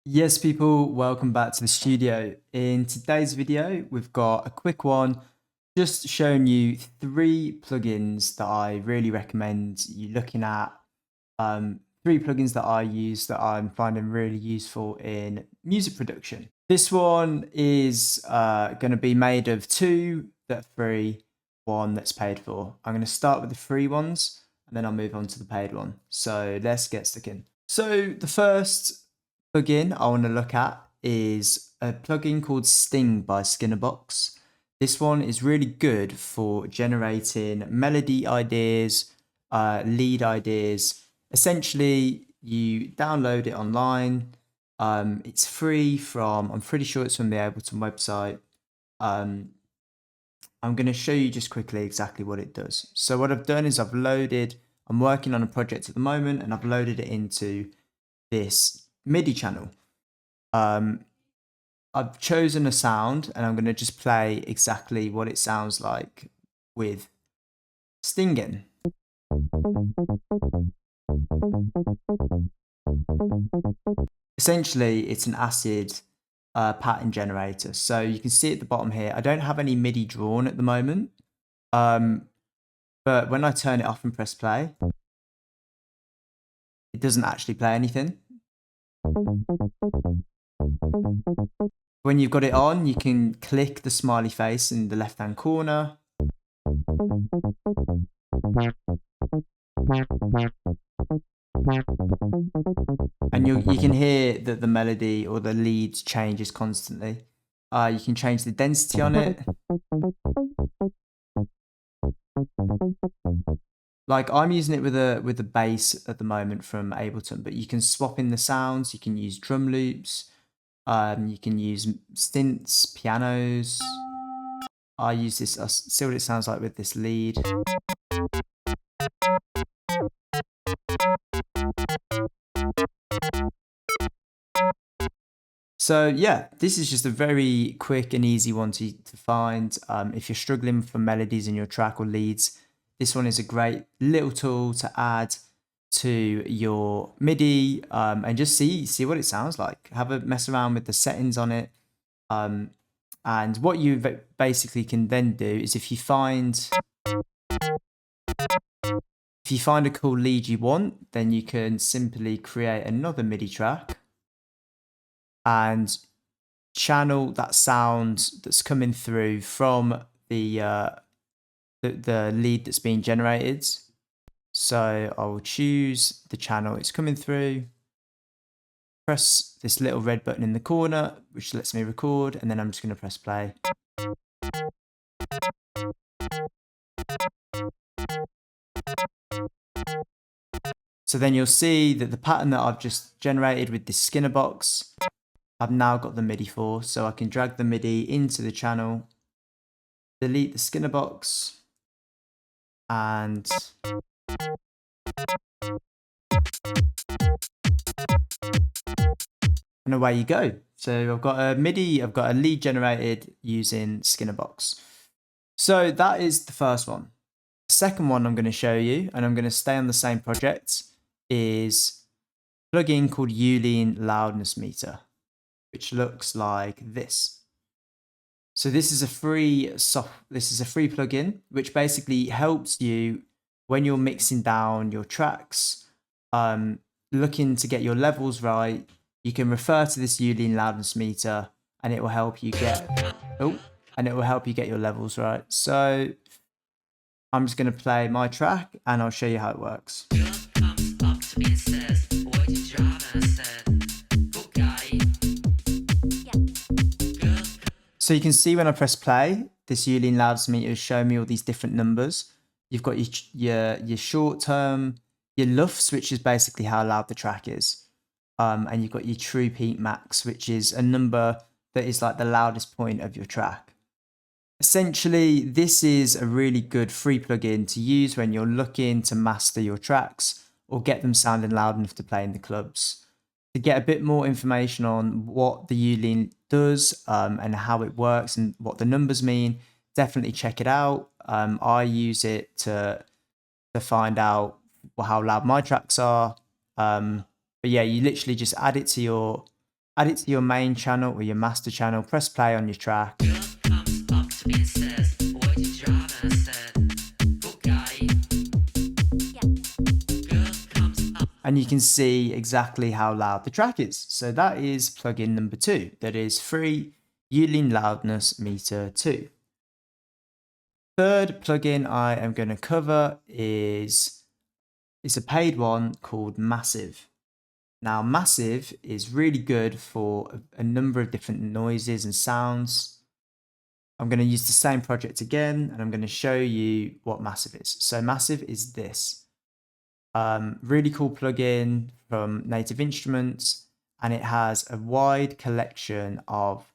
Yes, people, welcome back to the studio. In today's video, we've got a quick one just showing you 3 plugins that I really recommend you looking at. 3 plugins that I use that I'm finding really useful in music production. This one is going to be made of 2 that are free, 1 that's paid for. I'm going to start with the free ones and then I'll move on to the paid one. So let's get sticking. So the first plugin I want to look at is a plugin called Sting by Skinnerbox. This one is really good for generating melody ideas, lead ideas. Essentially, you download it online. It's free from, I'm pretty sure it's from the Ableton website. I'm going to show you just quickly exactly what it does. So what I've done is I'm working on a project at the moment and I've loaded it into this MIDI channel. I've chosen a sound and I'm going to just play exactly what it sounds like with stinging. Essentially, it's an acid pattern generator. So you can see at the bottom here, I don't have any MIDI drawn at the moment. But when I turn it off and press play, it doesn't actually play anything. When you've got it on, you can click the smiley face in the left-hand corner. And you can hear that the melody or the lead changes constantly. You can change the density on it. Like I'm using it with a bass at the moment from Ableton, but you can swap in the sounds. You can use drum loops. You can use synths, pianos. I use this. I see what it sounds like with this lead. So yeah, this is just a very quick and easy one to find. If you're struggling for melodies in your track or leads, this one is a great little tool to add to your MIDI and just see what it sounds like. Have a mess around with the settings on it. And what you basically can then do is if you find a cool lead you want, then you can simply create another MIDI track and channel that sound that's coming through from the lead that's being generated. So I will choose the channel it's coming through, press this little red button in the corner, which lets me record, and then I'm just going to press play. So then you'll see that the pattern that I've just generated with this Skinner box, I've now got the MIDI for, so I can drag the MIDI into the channel, delete the Skinner box, and away you go. So I've got a MIDI, I've got a lead generated using Skinner box. So that is the first one. The second one I'm going to show you, and I'm going to stay on the same project, is a plugin called Uline Loudness Meter, which looks like this. So this is a free plugin which basically helps you when you're mixing down your tracks, looking to get your levels right. You can refer to this Uline Loudness Meter and it will help you get your levels right. So I'm just going to play my track and I'll show you how it works. So you can see when I press play, this Uline Loudness Meter is showing me all these different numbers. You've got your short term, your LUFS, which is basically how loud the track is. And you've got your true peak max, which is a number that is like the loudest point of your track. Essentially, this is a really good free plugin to use when you're looking to master your tracks or get them sounding loud enough to play in the clubs. To get a bit more information on what the Uline does and how it works and what the numbers mean, definitely check it out. I use it to find out how loud my tracks are. But yeah, you literally just add it to your add it to your main channel or your master channel, press play on your track. And you can see exactly how loud the track is. So that is plugin number 2. That is free Yulin Loudness Meter 2. Third plugin I am going to cover is a paid one called Massive. Now, Massive is really good for a number of different noises and sounds. I'm going to use the same project again, and I'm going to show you what Massive is. So Massive is this. Really cool plugin from Native Instruments, and it has a wide collection of,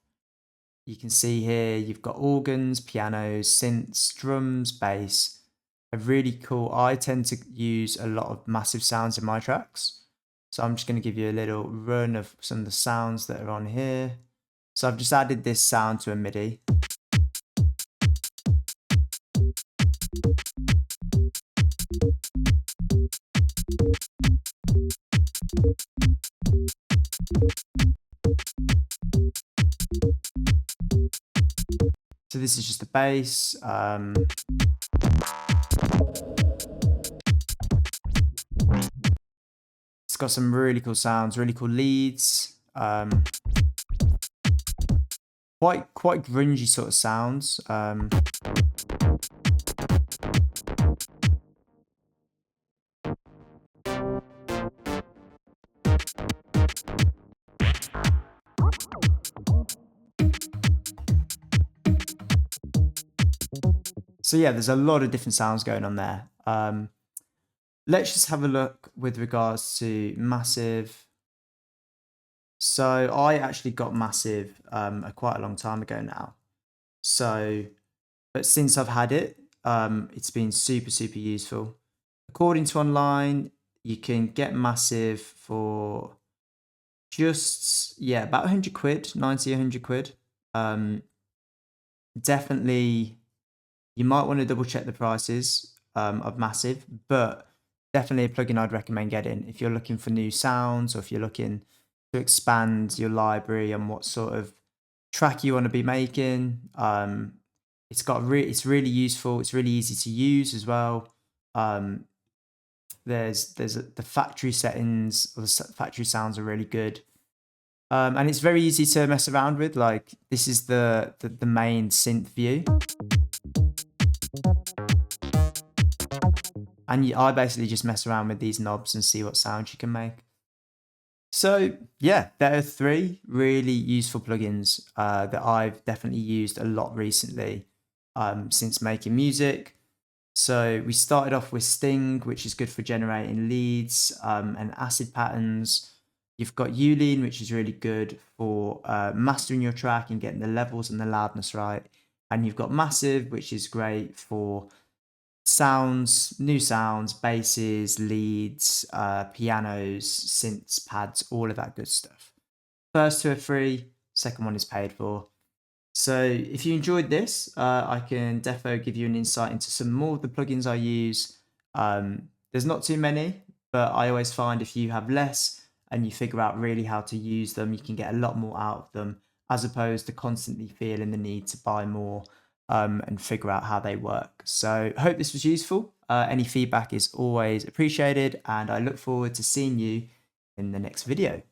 you can see here, you've got organs, pianos, synths, drums, bass. A really cool, I tend to use a lot of Massive sounds in my tracks. So I'm just going to give you a little run of some of the sounds that are on here. So I've just added this sound to a MIDI. So this is just the bass. It's got some really cool sounds, really cool leads. Quite grungy sort of sounds. So yeah, there's a lot of different sounds going on there. Let's just have a look with regards to Massive. So I actually got Massive quite a long time ago now. So, but since I've had it, it's been super useful. According to online, you can get Massive for just, yeah, about 100 quid, 90, 100 quid. Definitely, you might want to double check the prices of Massive, but definitely a plugin I'd recommend getting if you're looking for new sounds, or if you're looking to expand your library on what sort of track you want to be making. It's really useful. It's really easy to use as well. The factory settings, or the factory sounds are really good. And it's very easy to mess around with. Like, this is the main synth view. And I basically just mess around with these knobs and see what sounds you can make. So yeah, there are 3 really useful plugins that I've definitely used a lot recently since making music. So we started off with Sting, which is good for generating leads and acid patterns. You've got Yulin, which is really good for mastering your track and getting the levels and the loudness right. And you've got Massive, which is great for sounds, new sounds, basses, leads, pianos, synths, pads, all of that good stuff. First 2 are free, second one is paid for. So if you enjoyed this, I can defo give you an insight into some more of the plugins I use. There's not too many, but I always find if you have less and you figure out really how to use them, you can get a lot more out of them, as opposed to constantly feeling the need to buy more and figure out how they work. So I hope this was useful. Any feedback is always appreciated, and I look forward to seeing you in the next video.